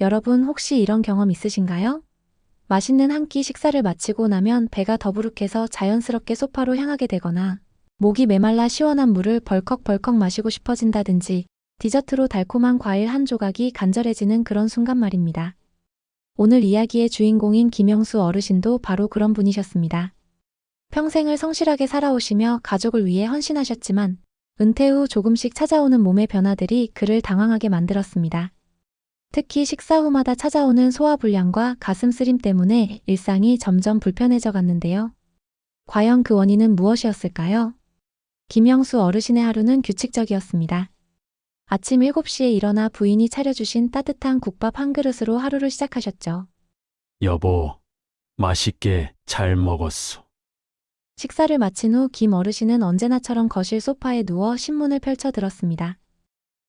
여러분 혹시 이런 경험 있으신가요? 맛있는 한 끼 식사를 마치고 나면 배가 더부룩해서 자연스럽게 소파로 향하게 되거나 목이 메말라 시원한 물을 벌컥벌컥 마시고 싶어진다든지 디저트로 달콤한 과일 한 조각이 간절해지는 그런 순간 말입니다. 오늘 이야기의 주인공인 김영수 어르신도 바로 그런 분이셨습니다. 평생을 성실하게 살아오시며 가족을 위해 헌신하셨지만 은퇴 후 조금씩 찾아오는 몸의 변화들이 그를 당황하게 만들었습니다. 특히 식사 후마다 찾아오는 소화불량과 가슴 쓰림 때문에 일상이 점점 불편해져 갔는데요. 과연 그 원인은 무엇이었을까요? 김영수 어르신의 하루는 규칙적이었습니다. 아침 7시에 일어나 부인이 차려주신 따뜻한 국밥 한 그릇으로 하루를 시작하셨죠. 여보, 맛있게 잘 먹었소. 식사를 마친 후 김 어르신은 언제나처럼 거실 소파에 누워 신문을 펼쳐 들었습니다.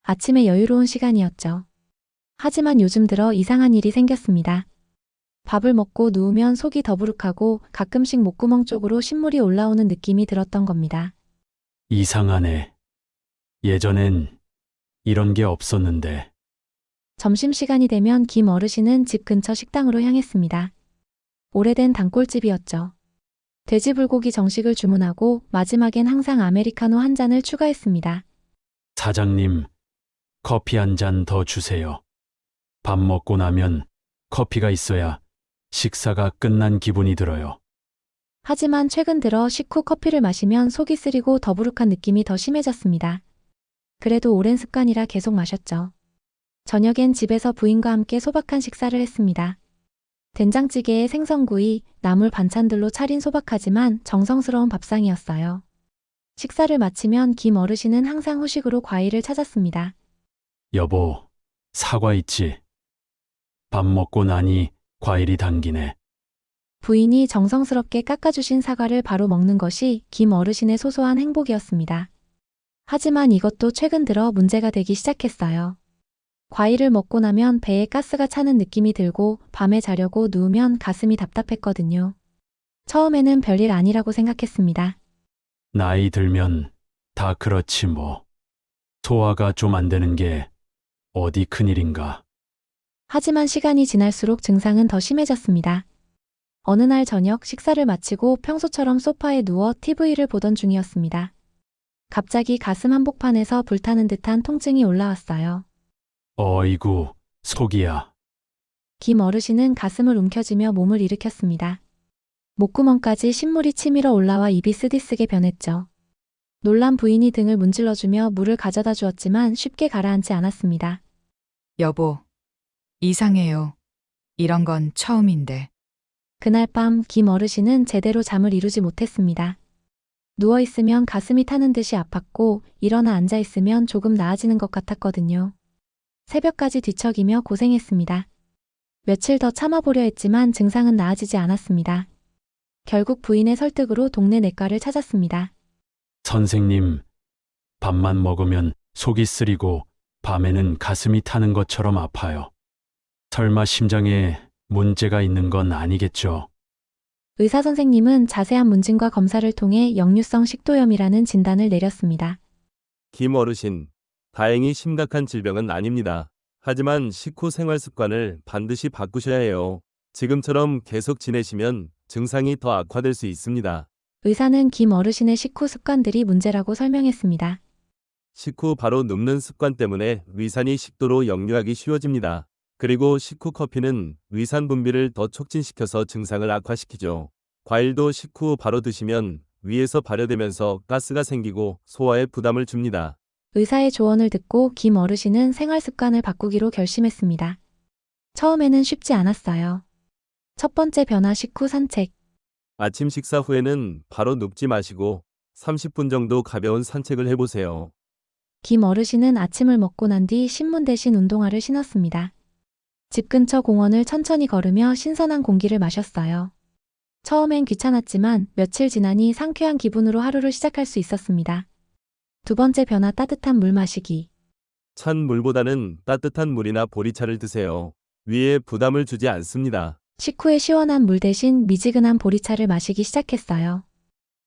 아침의 여유로운 시간이었죠. 하지만 요즘 들어 이상한 일이 생겼습니다. 밥을 먹고 누우면 속이 더부룩하고 가끔씩 목구멍 쪽으로 신물이 올라오는 느낌이 들었던 겁니다. 이상하네. 예전엔 이런 게 없었는데. 점심시간이 되면 김 어르신은 집 근처 식당으로 향했습니다. 오래된 단골집이었죠. 돼지불고기 정식을 주문하고 마지막엔 항상 아메리카노 한 잔을 추가했습니다. 사장님, 커피 한 잔 더 주세요. 밥 먹고 나면 커피가 있어야 식사가 끝난 기분이 들어요. 하지만 최근 들어 식후 커피를 마시면 속이 쓰리고 더부룩한 느낌이 더 심해졌습니다. 그래도 오랜 습관이라 계속 마셨죠. 저녁엔 집에서 부인과 함께 소박한 식사를 했습니다. 된장찌개에 생선구이, 나물 반찬들로 차린 소박하지만 정성스러운 밥상이었어요. 식사를 마치면 김 어르신은 항상 후식으로 과일을 찾았습니다. 여보, 사과 있지? 밥 먹고 나니 과일이 당기네. 부인이 정성스럽게 깎아주신 사과를 바로 먹는 것이 김 어르신의 소소한 행복이었습니다. 하지만 이것도 최근 들어 문제가 되기 시작했어요. 과일을 먹고 나면 배에 가스가 차는 느낌이 들고 밤에 자려고 누우면 가슴이 답답했거든요. 처음에는 별일 아니라고 생각했습니다. 나이 들면 다 그렇지 뭐. 소화가 좀 안 되는 게 어디 큰일인가. 하지만 시간이 지날수록 증상은 더 심해졌습니다. 어느 날 저녁 식사를 마치고 평소처럼 소파에 누워 TV를 보던 중이었습니다. 갑자기 가슴 한복판에서 불타는 듯한 통증이 올라왔어요. 어이구, 속이야. 김 어르신은 가슴을 움켜쥐며 몸을 일으켰습니다. 목구멍까지 신물이 치밀어 올라와 입이 쓰디쓰게 변했죠. 놀란 부인이 등을 문질러주며 물을 가져다 주었지만 쉽게 가라앉지 않았습니다. 여보, 이상해요. 이런 건 처음인데. 그날 밤 김 어르신은 제대로 잠을 이루지 못했습니다. 누워있으면 가슴이 타는 듯이 아팠고 일어나 앉아있으면 조금 나아지는 것 같았거든요. 새벽까지 뒤척이며 고생했습니다. 며칠 더 참아보려 했지만 증상은 나아지지 않았습니다. 결국 부인의 설득으로 동네 내과를 찾았습니다. 선생님, 밥만 먹으면 속이 쓰리고 밤에는 가슴이 타는 것처럼 아파요. 설마 심장에 문제가 있는 건 아니겠죠? 의사 선생님은 자세한 문진과 검사를 통해 역류성 식도염이라는 진단을 내렸습니다. 김 어르신, 다행히 심각한 질병은 아닙니다. 하지만 식후 생활 습관을 반드시 바꾸셔야 해요. 지금처럼 계속 지내시면 증상이 더 악화될 수 있습니다. 의사는 김 어르신의 식후 습관들이 문제라고 설명했습니다. 식후 바로 눕는 습관 때문에 위산이 식도로 역류하기 쉬워집니다. 그리고 식후 커피는 위산 분비를 더 촉진시켜서 증상을 악화시키죠. 과일도 식후 바로 드시면 위에서 발효되면서 가스가 생기고 소화에 부담을 줍니다. 의사의 조언을 듣고 김 어르신은 생활 습관을 바꾸기로 결심했습니다. 처음에는 쉽지 않았어요. 첫 번째 변화 식후 산책. 아침 식사 후에는 바로 눕지 마시고 30분 정도 가벼운 산책을 해보세요. 김 어르신은 아침을 먹고 난 뒤 신문 대신 운동화를 신었습니다. 집 근처 공원을 천천히 걸으며 신선한 공기를 마셨어요. 처음엔 귀찮았지만 며칠 지나니 상쾌한 기분으로 하루를 시작할 수 있었습니다. 두 번째 변화 따뜻한 물 마시기. 찬 물보다는 따뜻한 물이나 보리차를 드세요. 위에 부담을 주지 않습니다. 식후에 시원한 물 대신 미지근한 보리차를 마시기 시작했어요.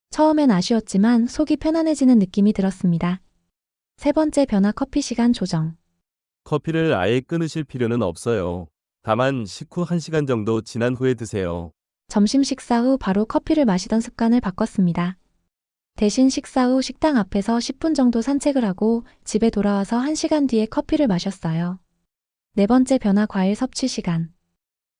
처음엔 아쉬웠지만 속이 편안해지는 느낌이 들었습니다. 세 번째 변화 커피 시간 조정. 커피를 아예 끊으실 필요는 없어요. 다만 식후 1시간 정도 지난 후에 드세요. 점심 식사 후 바로 커피를 마시던 습관을 바꿨습니다. 대신 식사 후 식당 앞에서 10분 정도 산책을 하고 집에 돌아와서 1시간 뒤에 커피를 마셨어요. 네 번째 변화 과일 섭취 시간.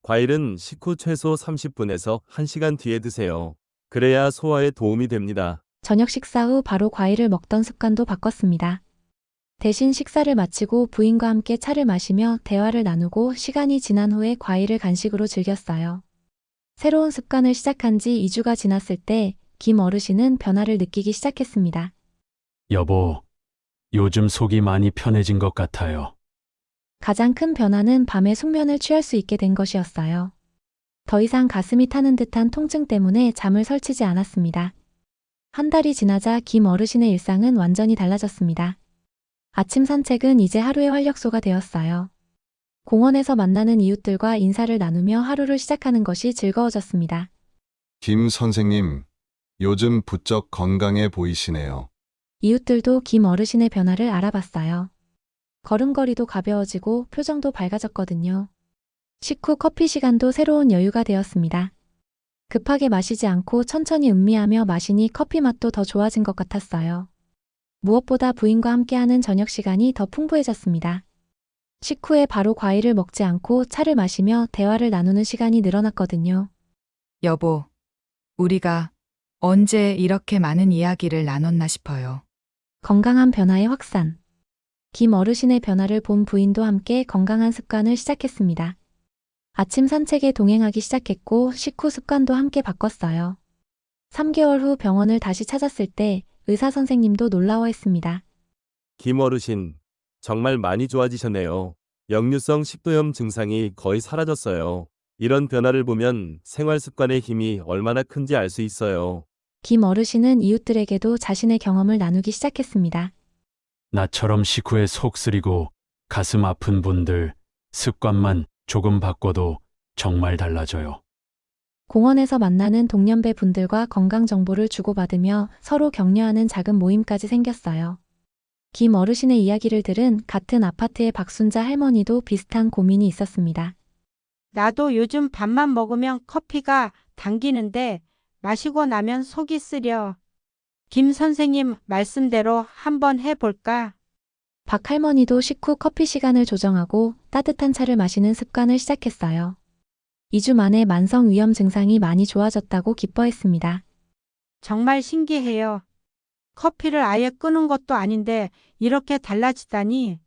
과일은 식후 최소 30분에서 1시간 뒤에 드세요. 그래야 소화에 도움이 됩니다. 저녁 식사 후 바로 과일을 먹던 습관도 바꿨습니다. 대신 식사를 마치고 부인과 함께 차를 마시며 대화를 나누고 시간이 지난 후에 과일을 간식으로 즐겼어요. 새로운 습관을 시작한 지 2주가 지났을 때 김 어르신은 변화를 느끼기 시작했습니다. 여보, 요즘 속이 많이 편해진 것 같아요. 가장 큰 변화는 밤에 숙면을 취할 수 있게 된 것이었어요. 더 이상 가슴이 타는 듯한 통증 때문에 잠을 설치지 않았습니다. 한 달이 지나자 김 어르신의 일상은 완전히 달라졌습니다. 아침 산책은 이제 하루의 활력소가 되었어요. 공원에서 만나는 이웃들과 인사를 나누며 하루를 시작하는 것이 즐거워졌습니다. 김 선생님, 요즘 부쩍 건강해 보이시네요. 이웃들도 김 어르신의 변화를 알아봤어요. 걸음걸이도 가벼워지고 표정도 밝아졌거든요. 식후 커피 시간도 새로운 여유가 되었습니다. 급하게 마시지 않고 천천히 음미하며 마시니 커피 맛도 더 좋아진 것 같았어요. 무엇보다 부인과 함께하는 저녁 시간이 더 풍부해졌습니다. 식후에 바로 과일을 먹지 않고 차를 마시며 대화를 나누는 시간이 늘어났거든요. 여보, 우리가 언제 이렇게 많은 이야기를 나눴나 싶어요. 건강한 변화의 확산. 김 어르신의 변화를 본 부인도 함께 건강한 습관을 시작했습니다. 아침 산책에 동행하기 시작했고 식후 습관도 함께 바꿨어요. 3개월 후 병원을 다시 찾았을 때 의사 선생님도 놀라워했습니다. 김 어르신, 정말 많이 좋아지셨네요. 역류성 식도염 증상이 거의 사라졌어요. 이런 변화를 보면 생활 습관의 힘이 얼마나 큰지 알 수 있어요. 김 어르신은 이웃들에게도 자신의 경험을 나누기 시작했습니다. 나처럼 식후에 속 쓰리고 가슴 아픈 분들 습관만 조금 바꿔도 정말 달라져요. 공원에서 만나는 동년배 분들과 건강 정보를 주고받으며 서로 격려하는 작은 모임까지 생겼어요. 김 어르신의 이야기를 들은 같은 아파트의 박순자 할머니도 비슷한 고민이 있었습니다. 나도 요즘 밥만 먹으면 커피가 당기는데 마시고 나면 속이 쓰려. 김 선생님 말씀대로 한번 해볼까? 박 할머니도 식후 커피 시간을 조정하고 따뜻한 차를 마시는 습관을 시작했어요. 2주 만에 만성 위염 증상이 많이 좋아졌다고 기뻐했습니다. 정말 신기해요. 커피를 아예 끊은 것도 아닌데 이렇게 달라지다니.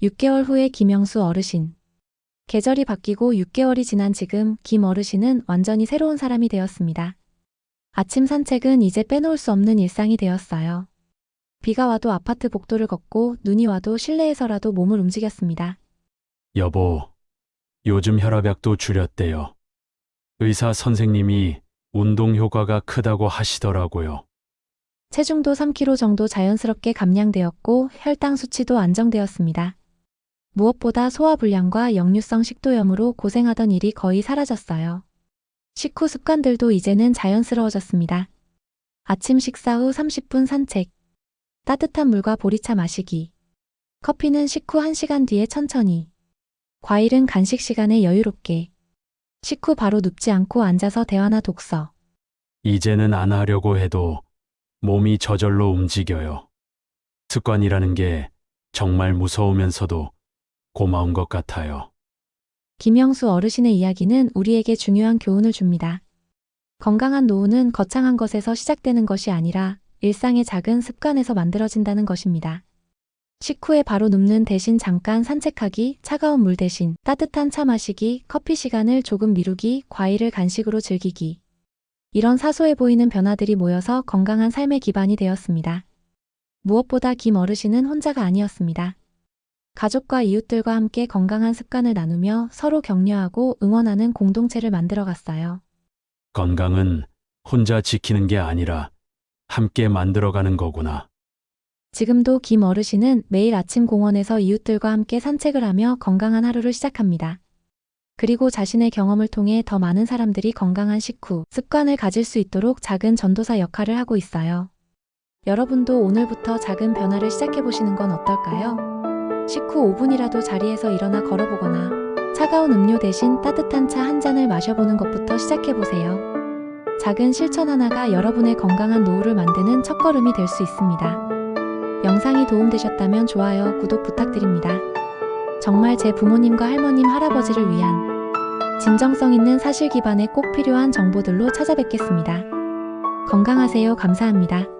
6개월 후에 김영수 어르신. 계절이 바뀌고 6개월이 지난 지금 김 어르신은 완전히 새로운 사람이 되었습니다. 아침 산책은 이제 빼놓을 수 없는 일상이 되었어요. 비가 와도 아파트 복도를 걷고 눈이 와도 실내에서라도 몸을 움직였습니다. 여보, 요즘 혈압약도 줄였대요. 의사 선생님이 운동 효과가 크다고 하시더라고요. 체중도 3kg 정도 자연스럽게 감량되었고 혈당 수치도 안정되었습니다. 무엇보다 소화불량과 역류성 식도염으로 고생하던 일이 거의 사라졌어요. 식후 습관들도 이제는 자연스러워졌습니다. 아침 식사 후 30분 산책, 따뜻한 물과 보리차 마시기, 커피는 식후 1시간 뒤에 천천히, 과일은 간식 시간에 여유롭게, 식후 바로 눕지 않고 앉아서 대화나 독서. 이제는 안 하려고 해도 몸이 저절로 움직여요. 습관이라는 게 정말 무서우면서도 고마운 것 같아요. 김영수 어르신의 이야기는 우리에게 중요한 교훈을 줍니다. 건강한 노후는 거창한 것에서 시작되는 것이 아니라 일상의 작은 습관에서 만들어진다는 것입니다. 식후에 바로 눕는 대신 잠깐 산책하기, 차가운 물 대신 따뜻한 차 마시기, 커피 시간을 조금 미루기, 과일을 간식으로 즐기기. 이런 사소해 보이는 변화들이 모여서 건강한 삶의 기반이 되었습니다. 무엇보다 김 어르신은 혼자가 아니었습니다. 가족과 이웃들과 함께 건강한 습관을 나누며 서로 격려하고 응원하는 공동체를 만들어갔어요. 건강은 혼자 지키는 게 아니라 함께 만들어가는 거구나. 지금도 김 어르신은 매일 아침 공원에서 이웃들과 함께 산책을 하며 건강한 하루를 시작합니다. 그리고 자신의 경험을 통해 더 많은 사람들이 건강한 식후 습관을 가질 수 있도록 작은 전도사 역할을 하고 있어요. 여러분도 오늘부터 작은 변화를 시작해보시는 건 어떨까요? 식후 5분이라도 자리에서 일어나 걸어보거나 차가운 음료 대신 따뜻한 차 한 잔을 마셔보는 것부터 시작해보세요. 작은 실천 하나가 여러분의 건강한 노후를 만드는 첫걸음이 될 수 있습니다. 영상이 도움되셨다면 좋아요, 구독 부탁드립니다. 정말 제 부모님과 할머님, 할아버지를 위한 진정성 있는 사실 기반에 꼭 필요한 정보들로 찾아뵙겠습니다. 건강하세요. 감사합니다.